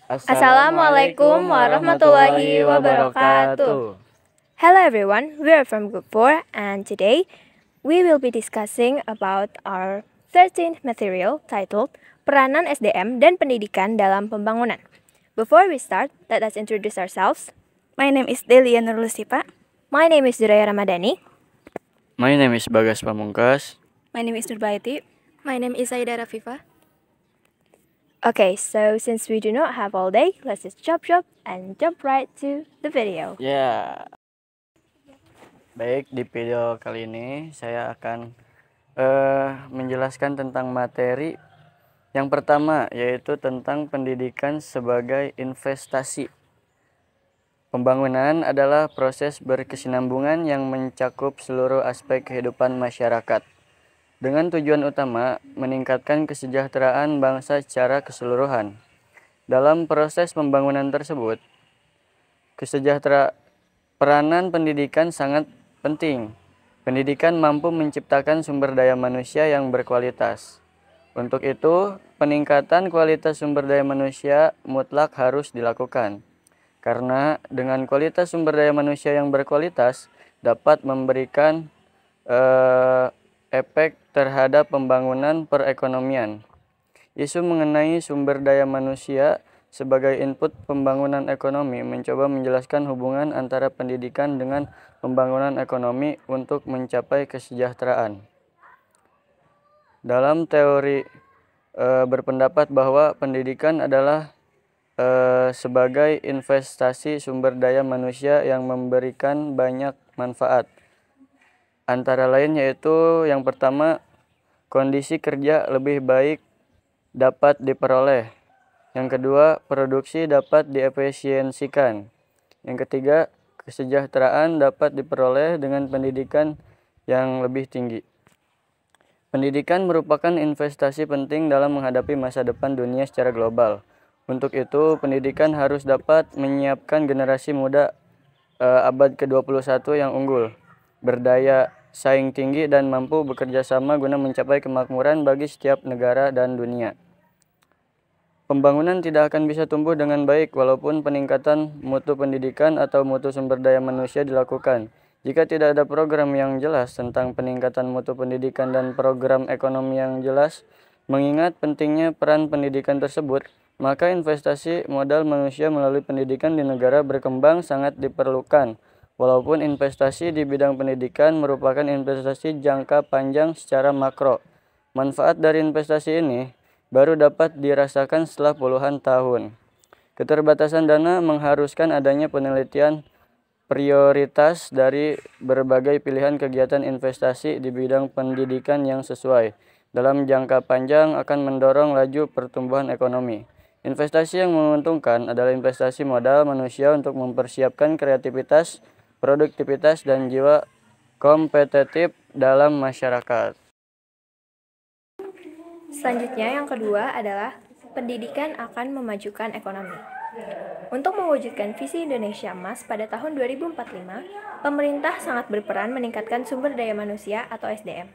Assalamualaikum warahmatullahi wabarakatuh. Hello everyone, we are from Group 4 and today we will be discussing about our 13th material titled Peranan SDM dan Pendidikan dalam Pembangunan. Before we start, let us introduce ourselves. My name is Delia Nurlusipa. My name is Duraya Ramadhani. My name is Bagas Pamungkas. My name is Nurbaiti. My name is Aida Rafifa. Okay, so since we do not have all day, let's just jump and jump right to the video. Ya. Baik, di video kali ini saya akan menjelaskan tentang materi yang pertama, yaitu tentang pendidikan sebagai investasi. Pembangunan adalah proses berkesinambungan yang mencakup seluruh aspek kehidupan masyarakat, dengan tujuan utama meningkatkan kesejahteraan bangsa secara keseluruhan. Dalam proses pembangunan tersebut, peranan pendidikan sangat penting. Pendidikan mampu menciptakan sumber daya manusia yang berkualitas. Untuk itu, peningkatan kualitas sumber daya manusia mutlak harus dilakukan. Karena dengan kualitas sumber daya manusia yang berkualitas dapat memberikan efek terhadap pembangunan perekonomian. Isu mengenai sumber daya manusia sebagai input pembangunan ekonomi mencoba menjelaskan hubungan antara pendidikan dengan pembangunan ekonomi untuk mencapai kesejahteraan. Dalam teori berpendapat bahwa pendidikan adalah sebagai investasi sumber daya manusia yang memberikan banyak manfaat. Antara lain yaitu yang pertama, kondisi kerja lebih baik dapat diperoleh. Yang kedua, produksi dapat diefisiensikan. Yang ketiga, kesejahteraan dapat diperoleh dengan pendidikan yang lebih tinggi. Pendidikan merupakan investasi penting dalam menghadapi masa depan dunia secara global. Untuk itu, pendidikan harus dapat menyiapkan generasi muda abad ke-21 yang unggul, berdaya saing tinggi dan mampu bekerja sama guna mencapai kemakmuran bagi setiap negara dan dunia. Pembangunan tidak akan bisa tumbuh dengan baik walaupun peningkatan mutu pendidikan atau mutu sumber daya manusia dilakukan. Jika tidak ada program yang jelas tentang peningkatan mutu pendidikan dan program ekonomi yang jelas, mengingat pentingnya peran pendidikan tersebut, maka investasi modal manusia melalui pendidikan di negara berkembang sangat diperlukan. Walaupun investasi di bidang pendidikan merupakan investasi jangka panjang secara makro, manfaat dari investasi ini baru dapat dirasakan setelah puluhan tahun. Keterbatasan dana mengharuskan adanya penelitian prioritas dari berbagai pilihan kegiatan investasi di bidang pendidikan yang sesuai. Dalam jangka panjang akan mendorong laju pertumbuhan ekonomi. Investasi yang menguntungkan adalah investasi modal manusia untuk mempersiapkan kreativitas, produktivitas, dan jiwa kompetitif dalam masyarakat. Selanjutnya yang kedua adalah pendidikan akan memajukan ekonomi. Untuk mewujudkan visi Indonesia Emas pada tahun 2045, pemerintah sangat berperan meningkatkan sumber daya manusia atau SDM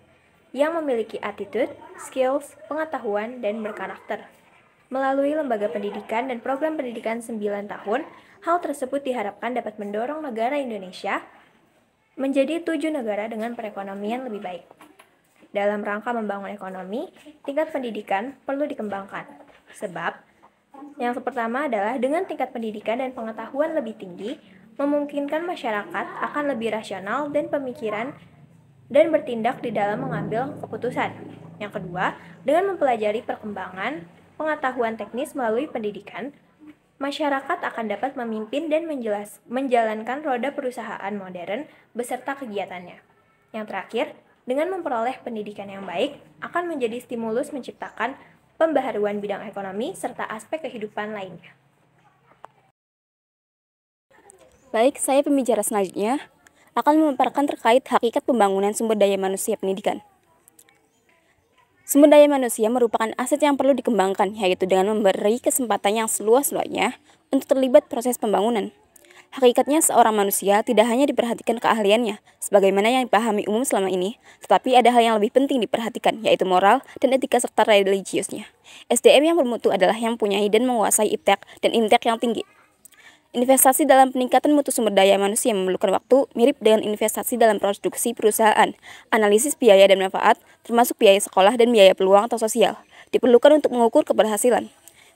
yang memiliki attitude, skills, pengetahuan, dan berkarakter. Melalui lembaga pendidikan dan program pendidikan 9 tahun, hal tersebut diharapkan dapat mendorong negara Indonesia menjadi 7 negara dengan perekonomian lebih baik. Dalam rangka membangun ekonomi, tingkat pendidikan perlu dikembangkan. Sebab, yang pertama adalah dengan tingkat pendidikan dan pengetahuan lebih tinggi, memungkinkan masyarakat akan lebih rasional dan pemikiran dan bertindak di dalam mengambil keputusan. Yang kedua, dengan mempelajari perkembangan pengetahuan teknis melalui pendidikan, masyarakat akan dapat memimpin dan menjalankan roda perusahaan modern beserta kegiatannya. Yang terakhir, dengan memperoleh pendidikan yang baik, akan menjadi stimulus menciptakan pembaharuan bidang ekonomi serta aspek kehidupan lainnya. Baik, saya pembicara selanjutnya akan memaparkan terkait hakikat pembangunan sumber daya manusia pendidikan. Sumber daya manusia merupakan aset yang perlu dikembangkan, yaitu dengan memberi kesempatan yang seluas-luasnya untuk terlibat proses pembangunan. Hakikatnya seorang manusia tidak hanya diperhatikan keahliannya, sebagaimana yang dipahami umum selama ini, tetapi ada hal yang lebih penting diperhatikan, yaitu moral dan etika serta religiusnya. SDM yang bermutu adalah yang mempunyai dan menguasai iptek dan intek yang tinggi. Investasi dalam peningkatan mutu sumber daya manusia memerlukan waktu mirip dengan investasi dalam produksi perusahaan. Analisis biaya dan manfaat, termasuk biaya sekolah dan biaya peluang atau sosial, diperlukan untuk mengukur keberhasilan.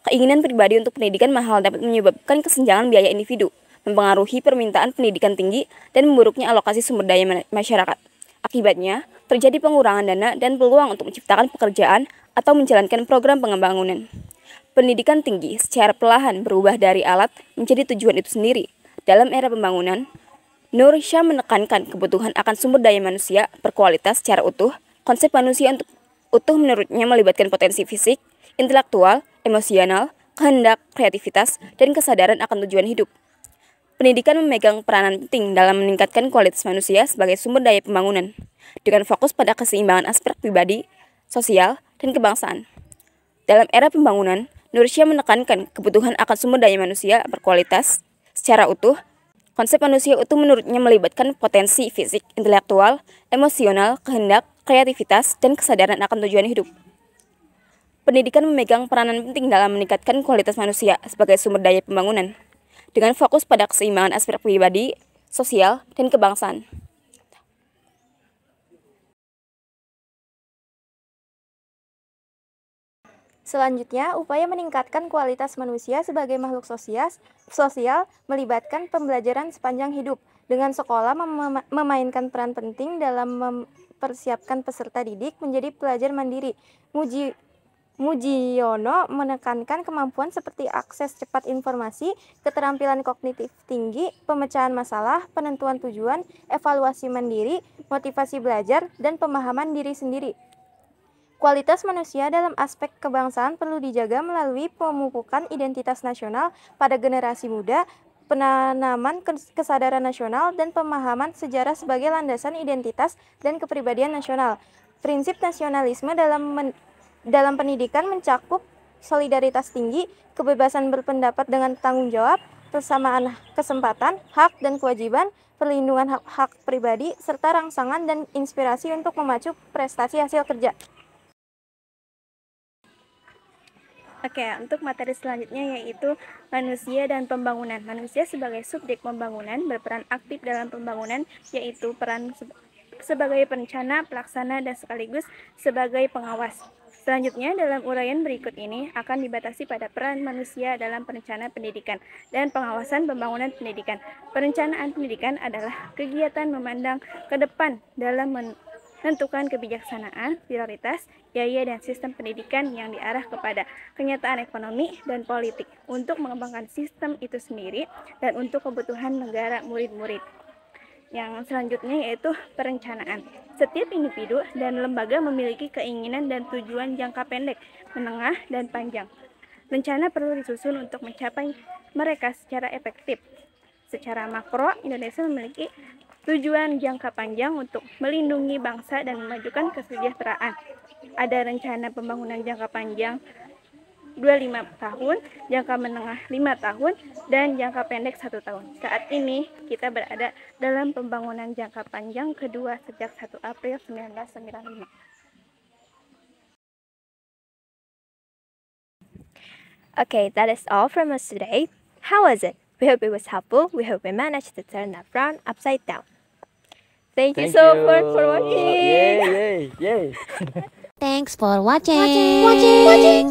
Keinginan pribadi untuk pendidikan mahal dapat menyebabkan kesenjangan biaya individu, mempengaruhi permintaan pendidikan tinggi, dan memburuknya alokasi sumber daya masyarakat. Akibatnya, terjadi pengurangan dana dan peluang untuk menciptakan pekerjaan atau menjalankan program pembangunan. Pendidikan tinggi secara perlahan berubah dari alat menjadi tujuan itu sendiri. Dalam era pembangunan, Nur Syah menekankan kebutuhan akan sumber daya manusia berkualitas secara utuh. Konsep manusia untuk utuh menurutnya melibatkan potensi fisik, intelektual, emosional, kehendak, kreativitas, dan kesadaran akan tujuan hidup. Pendidikan memegang peranan penting dalam meningkatkan kualitas manusia sebagai sumber daya pembangunan, dengan fokus pada keseimbangan aspek pribadi, sosial, dan kebangsaan. Dalam era pembangunan, Nur Syah menekankan kebutuhan akan sumber daya manusia berkualitas secara utuh. Konsep manusia utuh menurutnya melibatkan potensi fisik, intelektual, emosional, kehendak, kreativitas, dan kesadaran akan tujuan hidup. Pendidikan memegang peranan penting dalam meningkatkan kualitas manusia sebagai sumber daya pembangunan, dengan fokus pada keseimbangan aspek pribadi, sosial, dan kebangsaan. Selanjutnya, upaya meningkatkan kualitas manusia sebagai makhluk sosial melibatkan pembelajaran sepanjang hidup, dengan sekolah memainkan peran penting dalam mempersiapkan peserta didik menjadi pelajar mandiri. Mujiono menekankan kemampuan seperti akses cepat informasi, keterampilan kognitif tinggi, pemecahan masalah, penentuan tujuan, evaluasi mandiri, motivasi belajar, dan pemahaman diri sendiri. Kualitas manusia dalam aspek kebangsaan perlu dijaga melalui pemupukan identitas nasional pada generasi muda, penanaman kesadaran nasional, dan pemahaman sejarah sebagai landasan identitas dan kepribadian nasional. Prinsip nasionalisme dalam pendidikan mencakup solidaritas tinggi, kebebasan berpendapat dengan tanggung jawab, persamaan kesempatan, hak dan kewajiban, perlindungan hak pribadi, serta rangsangan dan inspirasi untuk memacu prestasi hasil kerja. Oke, untuk materi selanjutnya yaitu manusia dan pembangunan. Manusia sebagai subjek pembangunan berperan aktif dalam pembangunan, yaitu peran sebagai perencana, pelaksana, dan sekaligus sebagai pengawas. Selanjutnya, dalam uraian berikut ini akan dibatasi pada peran manusia dalam perencanaan pendidikan dan pengawasan pembangunan pendidikan. Perencanaan pendidikan adalah kegiatan memandang ke depan dalam menentukan kebijaksanaan, prioritas, biaya, dan sistem pendidikan yang diarah kepada kenyataan ekonomi dan politik untuk mengembangkan sistem itu sendiri dan untuk kebutuhan negara murid-murid. Yang selanjutnya yaitu perencanaan. Setiap individu dan lembaga memiliki keinginan dan tujuan jangka pendek, menengah, dan panjang. Rencana perlu disusun untuk mencapai mereka secara efektif. Secara makro, Indonesia memiliki tujuan jangka panjang untuk melindungi bangsa dan memajukan kesejahteraan. Ada rencana pembangunan jangka panjang 25 tahun, jangka menengah 5 tahun, dan jangka pendek 1 tahun. Saat ini kita berada dalam pembangunan jangka panjang kedua sejak 1 April 1995. Okay, that is all from us today. How was it? We hope it was helpful. We hope we managed to turn that frown upside down. Thank you so much for watching. Yay. Thanks for watching.